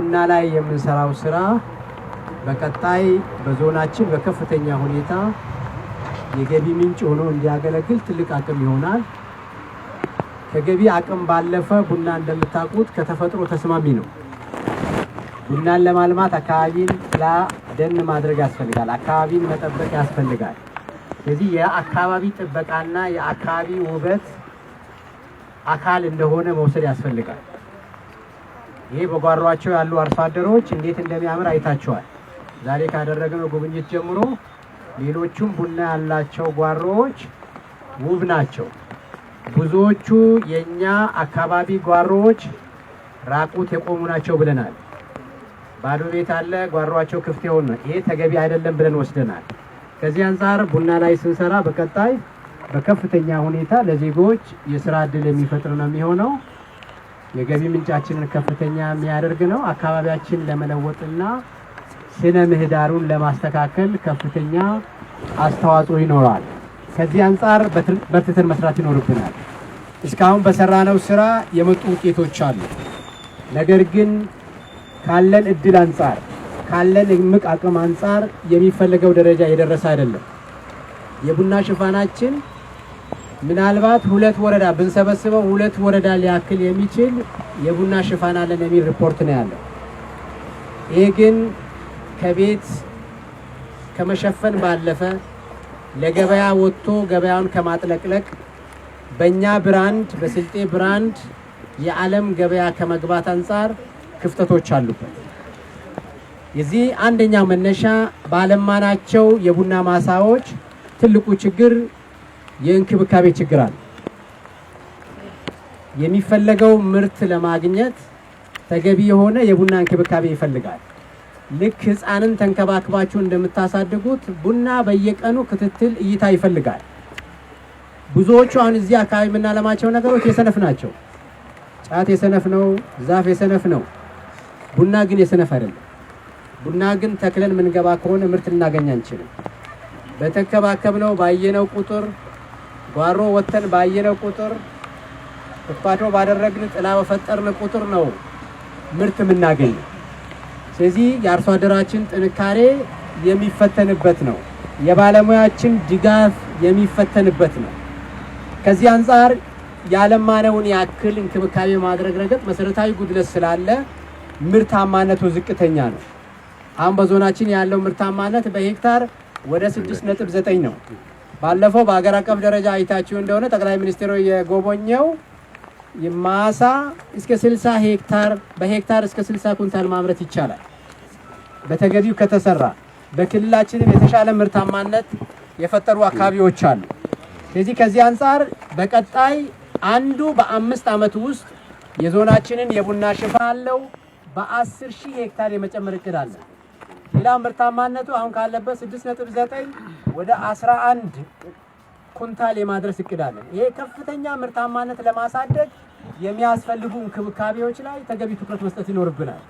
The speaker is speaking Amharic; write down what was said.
ቡና ላይ የምንሰራው ስራ በቀጣይ በዞናችን በከፍተኛ ሁኔታ የገቢ ምንጭ ሆኖ እንዲያገለግል ትልቅ አቅም ይሆናል። ከገቢ አቅም ባለፈ ቡና እንደምታውቁት ከተፈጥሮ ተስማሚ ነው። ቡናን ለማልማት አካባቢን ደን ማድረግ ያስፈልጋል። አካባቢን መጠበቅ ያስፈልጋል። ስለዚህ የአካባቢ ጥበቃና የአካባቢ ውበት አካል እንደሆነ መውሰድ ያስፈልጋል። ይሄ በጓሯቸው ያሉ አርሶ አደሮች እንዴት እንደሚያምር አይታቸዋል። ዛሬ ካደረግነው ጉብኝት ጀምሮ ሌሎቹም ቡና ያላቸው ጓሮዎች ውብ ናቸው። ብዙዎቹ የኛ አካባቢ ጓሮዎች ራቁት የቆሙ ናቸው ብለናል። ባዶ ቤት አለ፣ ጓሮአቸው ክፍት የሆነ ይሄ ተገቢ አይደለም ብለን ወስደናል። ከዚህ አንፃር ቡና ላይ ስንሰራ በቀጣይ በከፍተኛ ሁኔታ ለዜጎች የስራ ዕድል የሚፈጥር ነው የሚሆነው። የገቢ ምንጫችንን ከፍተኛ የሚያደርግ ነው። አካባቢያችን ለመለወጥና ስነ ምህዳሩን ለማስተካከል ከፍተኛ አስተዋጽኦ ይኖራል። ከዚህ አንፃር በርትተን መስራት ይኖርብናል። እስካሁን በሰራነው ስራ የመጡ ውጤቶች አሉ። ነገር ግን ካለን እድል አንፃር ካለን እምቅ አቅም አንፃር የሚፈልገው ደረጃ የደረሰ አይደለም። የቡና ሽፋናችን ምናልባት 2 ወረዳ ብንሰበስበው 2 ወረዳ ሊያክል የሚችል የቡና ሽፋን አለን የሚል ሪፖርት ነው ያለው። ይሄ ግን ከቤት ከመሸፈን ባለፈ ለገበያ ወጥቶ ገበያውን ከማጥለቅለቅ በእኛ ብራንድ በስልጤ ብራንድ የዓለም ገበያ ከመግባት አንፃር ክፍተቶች አሉበት። የዚህ አንደኛው መነሻ ባለማናቸው የቡና ማሳዎች ትልቁ ችግር የእንክብካቤ ችግር አለ። የሚፈለገው ምርት ለማግኘት ተገቢ የሆነ የቡና እንክብካቤ ይፈልጋል። ልክ ህፃንን ተንከባክባችሁ እንደምታሳድጉት ቡና በየቀኑ ክትትል እይታ ይፈልጋል። ብዙዎቹ አሁን እዚህ አካባቢ የምናለማቸው ነገሮች የሰነፍ ናቸው። ጫት የሰነፍ ነው፣ ዛፍ የሰነፍ ነው። ቡና ግን የሰነፍ አይደለም። ቡና ግን ተክለን ምንገባ ከሆነ ምርት ልናገኝ አንችልም። በተከባከብነው ባየነው ቁጥር ጓሮ ወተን ባየነው ቁጥር ፍፋቶ ባደረግን ጥላ በፈጠርን ቁጥር ነው ምርት የምናገኘው። ስለዚህ የአርሶ አደራችን ጥንካሬ የሚፈተንበት ነው። የባለሙያችን ድጋፍ የሚፈተንበት ነው። ከዚህ አንፃር ያለማነውን ያክል እንክብካቤ ማድረግ ረገጥ መሰረታዊ ጉድለት ስላለ ምርታማነቱ ዝቅተኛ ነው። አሁን በዞናችን ያለው ምርታማነት በሄክታር ወደ 6.9 ነው። ባለፈው በአገር አቀፍ ደረጃ አይታችሁ እንደሆነ ጠቅላይ ሚኒስትሩ የጎበኘው ማሳ እስከ 60 ሄክታር በሄክታር እስከ 60 ኩንታል ማምረት ይቻላል በተገቢው ከተሰራ። በክልላችንም የተሻለ ምርታማነት የፈጠሩ አካባቢዎች አሉ። ስለዚህ ከዚህ አንፃር በቀጣይ አንዱ በ5 ዓመት ውስጥ የዞናችንን የቡና ሽፋን አለው በ10,000 ሄክታር የመጨመር እቅድ አለ። ሌላ ምርታማነቱ አሁን ካለበት 6.9 ወደ 11 ኩንታል የማድረስ እቅድ አለ። ይሄ ከፍተኛ ምርታማነት ለማሳደግ የሚያስፈልጉ እንክብካቤዎች ላይ ተገቢ ትኩረት መስጠት ይኖርብናል።